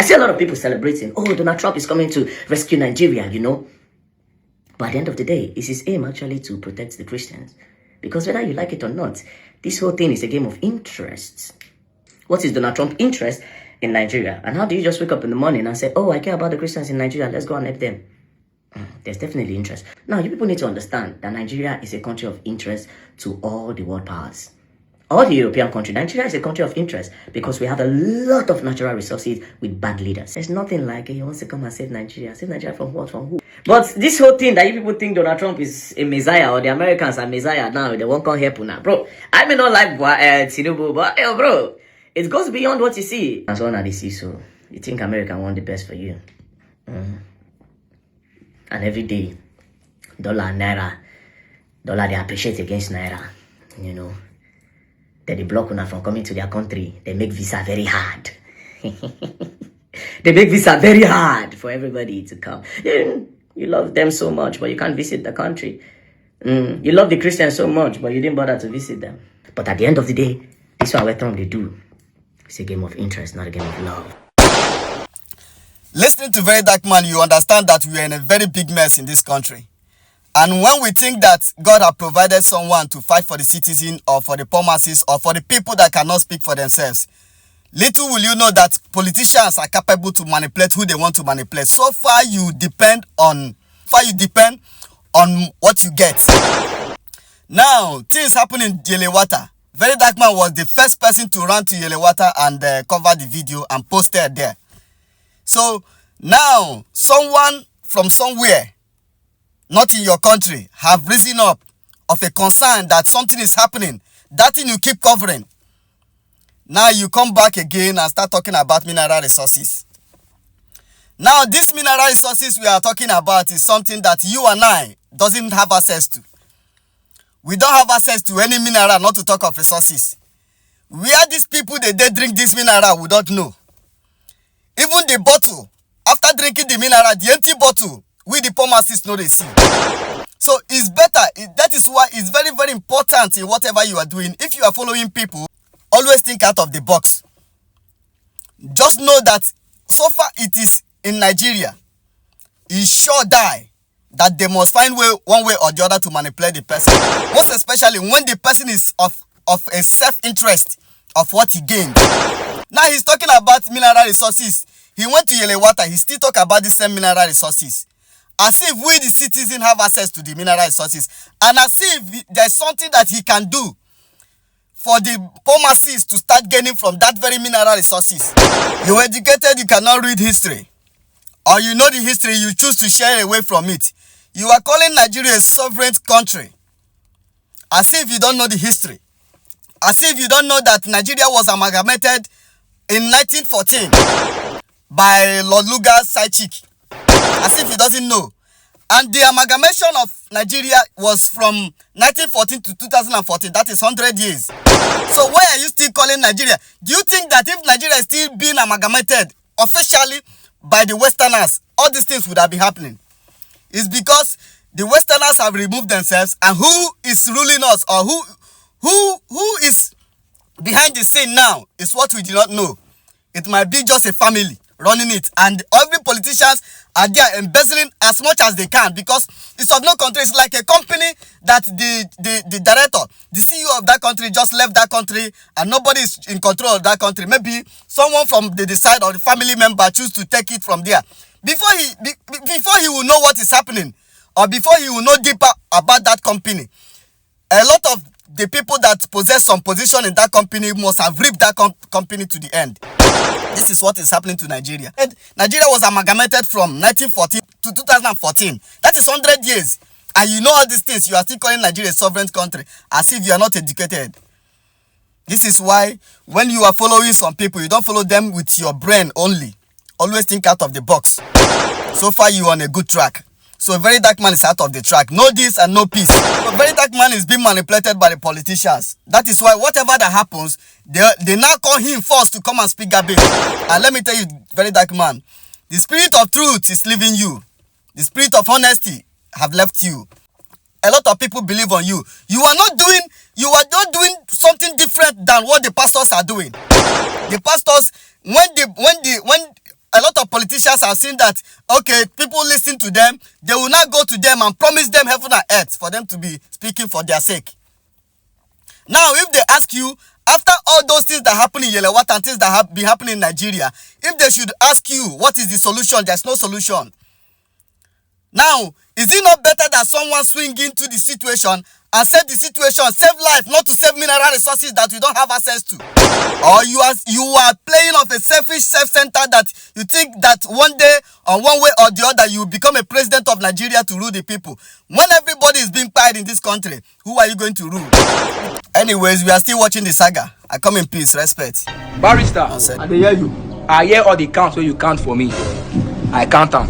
see a lot of people celebrating, oh, Donald Trump is coming to rescue Nigeria, you know. But at the end of the day, it's his aim actually to protect the Christians. Because whether you like it or not, this whole thing is a game of interests. What is Donald Trump's interest in Nigeria? And how do you just wake up in the morning and say, oh, I care about the Christians in Nigeria, let's go and help them? There's definitely interest. Now, you people need to understand that Nigeria is a country of interest to all the world powers. All the European countries. Nigeria is a country of interest because we have a lot of natural resources with bad leaders. There's nothing like he wants to come and save Nigeria. Save Nigeria from what? From who? But this whole thing that you people think Donald Trump is a messiah or the Americans are messiah now, they won't come help now. Bro, I may not like Tinubu, but bro, it goes beyond what you see. That's all they see, so you think America want the best for you. And every day, dollar, they appreciate against naira, you know. They block una from coming to their country. They make visa very hard. They make visa very hard for everybody to come. You love them so much, but you can't visit the country. You love the Christians so much, but you didn't bother to visit them. But at the end of the day, this is what Trump they do. It's a game of interest, not a game of love. Listening to Very Dark Man, you understand that we are in a very big mess in this country. And when we think that God has provided someone to fight for the citizen or for the poor masses or for the people that cannot speak for themselves, little will you know that politicians are capable to manipulate who they want to manipulate. So far you depend on what you get. Now, things happen in Yelewata. Very Dark Man was the first person to run to Yelewata and cover the video and post it there. So now someone from somewhere, not in your country, have risen up of a concern that something is happening. That thing you keep covering. Now you come back again and start talking about mineral resources. Now these mineral resources we are talking about is something that you and I doesn't have access to. We don't have access to any mineral, not to talk of resources. Where these people they drink this mineral, we don't know. Even the bottle, after drinking the mineral, the empty bottle, we the poor masses know they see. So it's better. That is why it's very, very important in whatever you are doing. If you are following people, always think out of the box. Just know that so far it is in Nigeria. It's sure die that they must find one way or the other to manipulate the person. Most especially when the person is of a self-interest of what he gained. Now he's talking about mineral resources. He went to Yelewata. He still talk about the same mineral resources. As if we the citizens have access to the mineral resources. And as if there's something that he can do for the poor masses to start gaining from that very mineral resources. You're educated, you cannot read history. Or you know the history, you choose to share away from it. You are calling Nigeria a sovereign country. As if you don't know the history. As if you don't know that Nigeria was amalgamated in 1914 by Lord Lugard's side chick. As if he doesn't know. And the amalgamation of Nigeria was from 1914 to 2014. That is 100 years. So why are you still calling Nigeria? Do you think that if Nigeria is still being amalgamated officially by the Westerners, all these things would have been happening? It's because the Westerners have removed themselves, and who is ruling us, or who is behind the scene now is what we do not know. It might be just a family running it, and every politicians are there embezzling as much as they can, because it's of no country. It's like a company that the director, the CEO of that country just left that country and nobody is in control of that country. Maybe someone from the side or the family member choose to take it from there. Before he will know what is happening, or before he will know deeper about that company, a lot of the people that possess some position in that company must have ripped that company to the end. This is what is happening to Nigeria. And Nigeria was amalgamated from 1914 to 2014. That is 100 years. And you know all these things. You are still calling Nigeria a sovereign country as if you are not educated. This is why when you are following some people, you don't follow them with your brain only. Always think out of the box. So far you are on a good track. So Very Dark Man is out of the track. No this and no peace. So Very Dark Man is being manipulated by the politicians. That is why whatever that happens, they now call him first to come and speak garbage. And let me tell you, Very Dark Man, the spirit of truth is leaving you. The spirit of honesty have left you. A lot of people believe on you. You are not doing something different than what the pastors are doing. The pastors, when a lot of politicians have seen that, okay, people listen to them, they will not go to them and promise them heaven and earth for them to be speaking for their sake. Now, if they ask you, after all those things that happen in Yelewata and things that have been happening in Nigeria, if they should ask you, what is the solution? There's no solution. Now, is it not better that someone swing into the situation and save the situation, save life, not to save mineral resources that we don't have access to? Or you are playing off a selfish self-center that you think that one day or one way or the other you will become a president of Nigeria to rule the people. When everybody is being quiet in this country, who are you going to rule? Anyways, we are still watching the saga. I come in peace, respect. Barrister, I dey hear you. I hear all the counts wey you count for me. I count am.